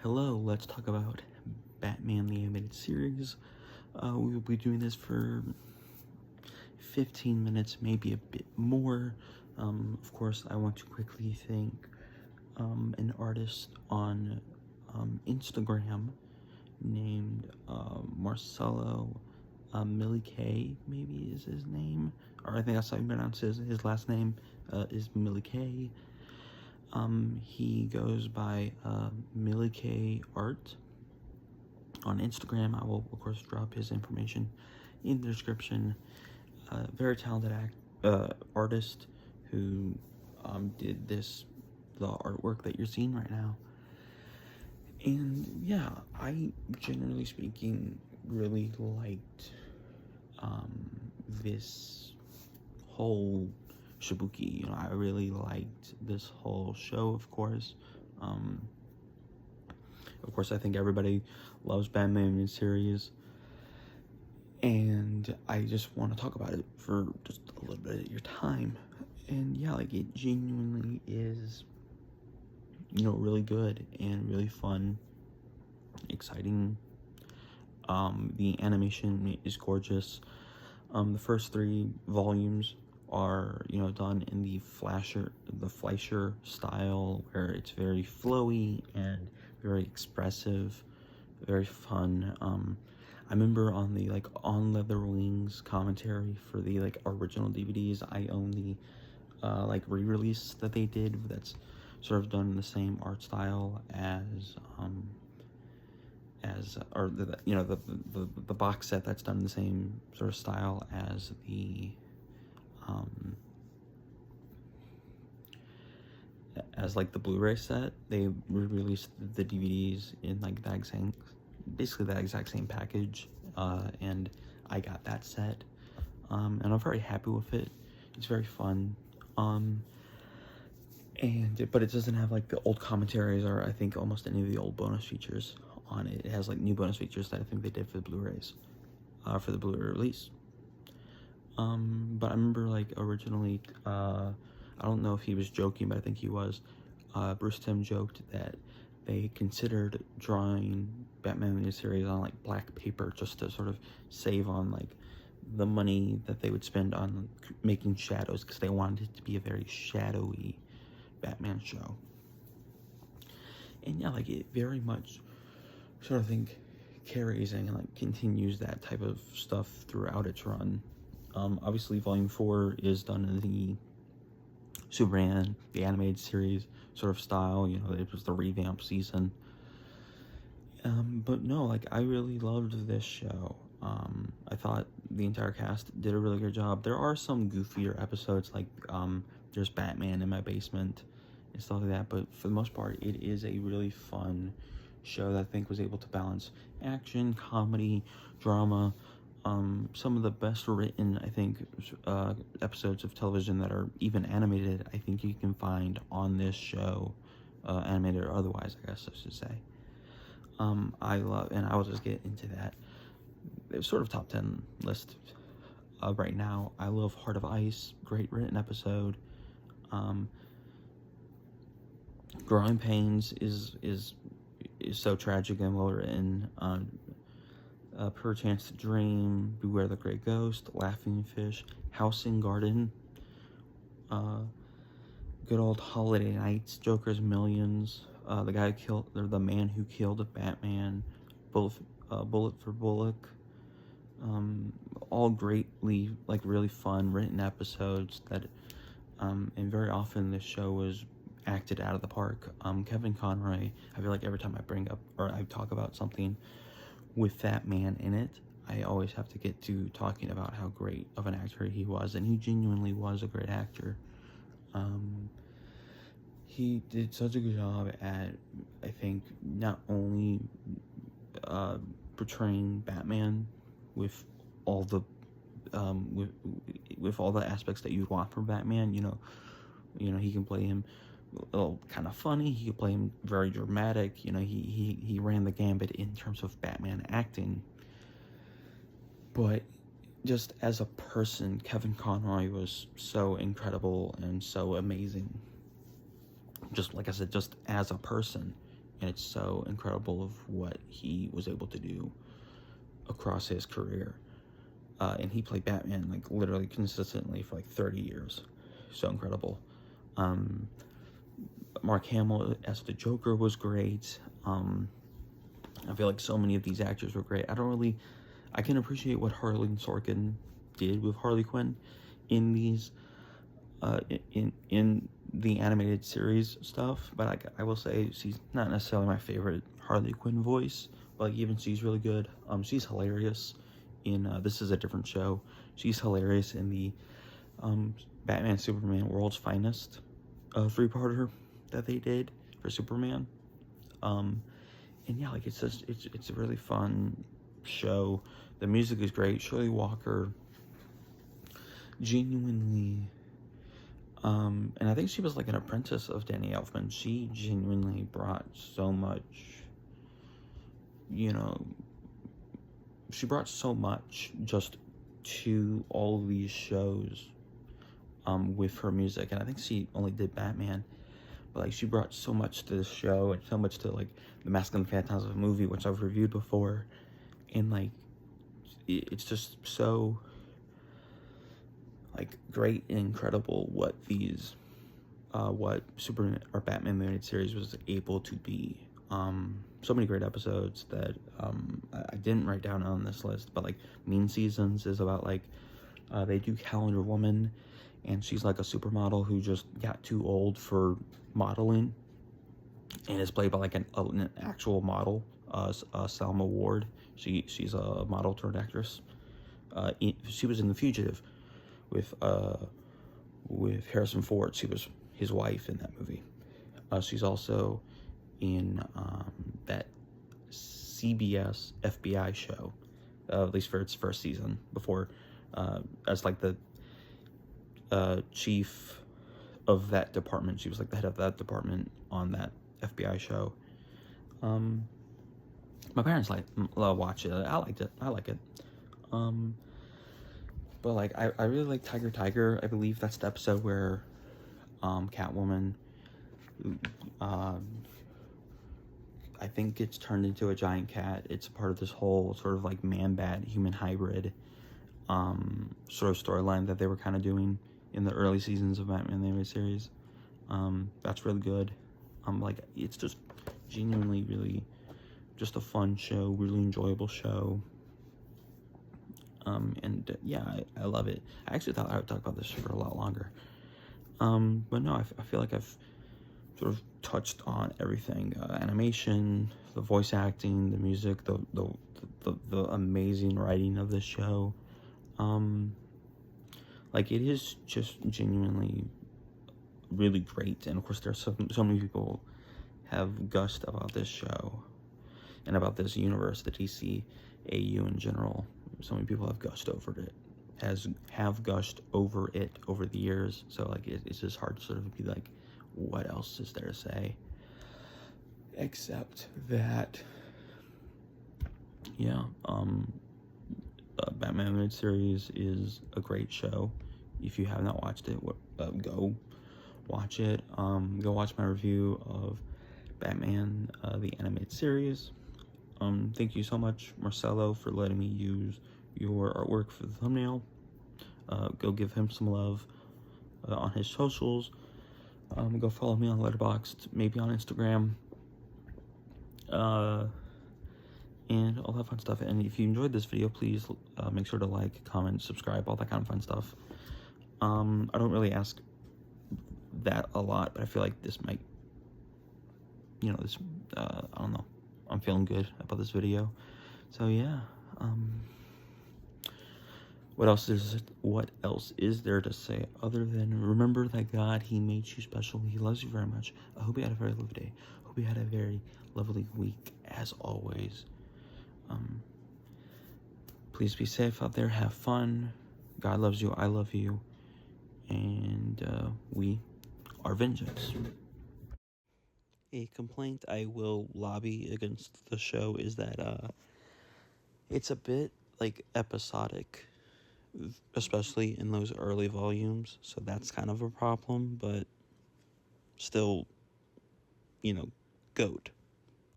Hello, let's talk about Batman the Animated Series. We will be doing this for 15 minutes, maybe a bit more. Of course, I want to quickly thank an artist on Instagram named Marcelo Millie K, maybe is his name, or I think that's how you pronounce his last name is Millie K. He goes by Millie K Art on Instagram. I will, of course, drop his information in the description. Very talented artist who did the artwork that you're seeing right now. And yeah, I, generally speaking, really liked this whole Shibuki. I really liked this whole show, of course. I think everybody loves Batman series, and I just want to talk about it for just a little bit of your time. And yeah, it genuinely is, really good and really fun, exciting. The animation is gorgeous. The first 3 volumes are done in the Fleischer style, where it's very flowy and very expressive, very fun. I remember on the On Leather Wings commentary for the original DVDs, I own the re-release that they did that's sort of done in the same art style as the box set that's done in the same sort of style as the the Blu-ray set. They re-released the DVDs in that exact same package, and I got that set, and I'm very happy with it. It's very fun, but it doesn't have the old commentaries or I think almost any of the old bonus features on it. It has new bonus features that I think they did for the Blu-rays, for the Blu-ray release. But I remember originally, I don't know if he was joking, but I think he was. Bruce Timm joked that they considered drawing Batman in the series on black paper just to sort of save on the money that they would spend on making shadows, because they wanted it to be a very shadowy Batman show. And yeah, it very much sort of carries and continues that type of stuff throughout its run. Obviously Volume 4 is done in the Superman, the animated series sort of style. It was the revamp season. But no, I really loved this show. I thought the entire cast did a really good job. There are some goofier episodes, there's Batman in my basement and stuff like that, but for the most part, it is a really fun show that I think was able to balance action, comedy, drama. Some of the best written, I think, episodes of television that are even animated, I think you can find on this show, animated or otherwise, I guess I should say. I love, and I will just get into that. It's sort of top 10 list right now. I love Heart of Ice, great written episode. Growing Pains is so tragic and well written. Perchance to Dream, Beware the Grey Ghost, Laughing Fish, House and Garden, good old Holiday Nights, Joker's Millions, the man who killed Batman, Bullet for Bullock, all greatly really fun written episodes that, and very often this show was acted out of the park. Kevin Conroy, I feel every time I bring up or I talk about something with that man in it, I always have to get to talking about how great of an actor he was, and he genuinely was a great actor. He did such a good job at, I think, not only portraying Batman with all the with all the aspects that you'd want from Batman. He can play him a little kind of funny, he could play him very dramatic. He ran the gambit in terms of Batman acting. But just as a person, Kevin Conroy was so incredible and so amazing. Just like I said, just as a person, and it's so incredible of what he was able to do across his career. And he played Batman like literally consistently for like 30 years. So incredible. Mark Hamill as the Joker was great. I feel like so many of these actors were great. I can appreciate what Harley Sorkin did with Harley Quinn in these, in the animated series stuff, but I will say she's not necessarily my favorite Harley Quinn voice, but like, even she's really good. She's hilarious in, this is a different show. She's hilarious in the, Batman Superman World's Finest, 3-parter that they did for Superman. And yeah, like, it's a really fun show. The music is great. Shirley Walker, genuinely, and I think she was like an apprentice of Danny Elfman. She genuinely brought so much, she brought so much just to all these shows, with her music. And I think she only did Batman, but like, she brought so much to the show and so much to like the Mask and the Phantasm movie, which I've reviewed before. And like, it's just so like great and incredible what these, what Superman or Batman animated series was able to be. So many great episodes that I didn't write down on this list, but like Mean Seasons is about like, they do Calendar Woman, and she's like a supermodel who just got too old for modeling, and is played by like an actual model, Salma Ward. She's a model turned actress. She was in The Fugitive with Harrison Ford. She was his wife in that movie. She's also in that CBS FBI show, at least for its first season, before, as like the chief of that department. She was like the head of that department on that FBI show. My parents watch it. I liked it. I like it. But like, I really like Tiger. I believe that's the episode where Catwoman, I think gets turned into a giant cat. It's part of this whole sort of like man-bat human hybrid sort of storyline that they were kind of doing in the early seasons of Batman the Animated Series. That's really good. Like, it's just genuinely really just a fun show, really enjoyable show. And yeah, I love it. I actually thought I would talk about this for a lot longer. But no, I feel like I've sort of touched on everything. Animation, the voice acting, the music, the amazing writing of this show. Like, it is just genuinely really great. And of course, there's so many people have gushed about this show and about this universe, the DC AU in general. So many people have gushed over it, have gushed over it over the years. So like, it's just hard to sort of be like, what else is there to say? Except that, yeah, Batman Animated Series is a great show. If you have not watched it, go watch it. Go watch my review of Batman, the Animated Series. Thank you so much, Marcelo, for letting me use your artwork for the thumbnail. Go give him some love on his socials. Go follow me on Letterboxd, maybe on Instagram, and all that fun stuff. And if you enjoyed this video, please make sure to like, comment, subscribe, all that kind of fun stuff. I don't really ask that a lot, but I feel like this might, this, I don't know, I'm feeling good about this video. So yeah, what else is there to say other than remember that God, He made you special. He loves you very much. I hope you had a very lovely day. I hope you had a very lovely week, as always. Please be safe out there. Have fun. God loves you. I love you. And we are vengeance. A complaint I will lobby against the show is that it's a bit like episodic, especially in those early volumes. So that's kind of a problem, but still, GOAT.